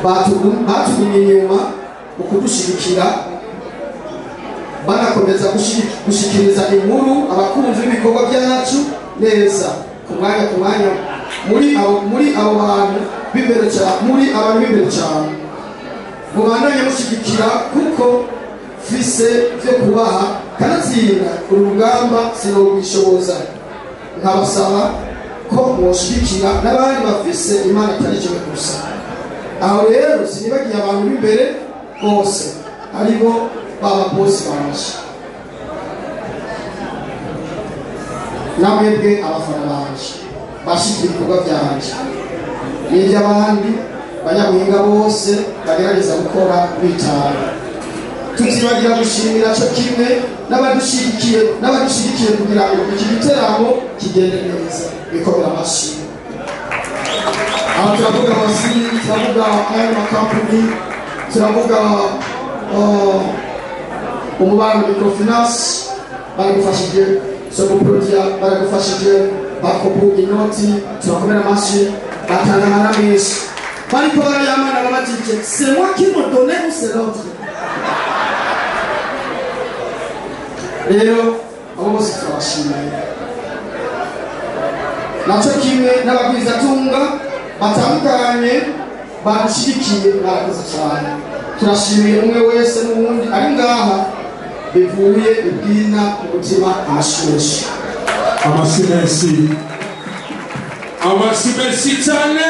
batugumye inyuma mu kudushigikira banakomeza gushikiriza inkuru abakunzi b'ibikorwa byacu neza ku mwanya muri abo bantu b'imbere cyane mubandanye mushigikira kuko fise byo kubaha kanatsinda urugamba sinobishoboza nkabasaba ko mushigikira n'abandi bafise imana atari cyo gusa aho rero sinibagiye abantu b'imbere bose aribo baba bosi banje namwebwe abafana banje bashikira ibikorwa byanje n'iby'abandi banyamuhinga bose bagerageza gukora bitanga tuzibagira gushimira cyo kimwe n'abadushigikiye kugira ngo iki giteramo kigende neza bikomera amashyi aho turavuga abasiri turavuga aya makampani turavuga umubano microfinance baragufashije sogoprodia baragufashije bakobu inoti turakomera amashyi batanga na menshi bariko barayamana n'abatije c'est moi qui me donne ou c'est l'autre rero abo bose turabashimiye nacyo kimwe n'abagwizatunga batandukanye badushigikiye barakoze cyane turashimiye umwe wese n'uwundi ari ngaha bivuye ubwina umutima amashushi amasi menshi cyane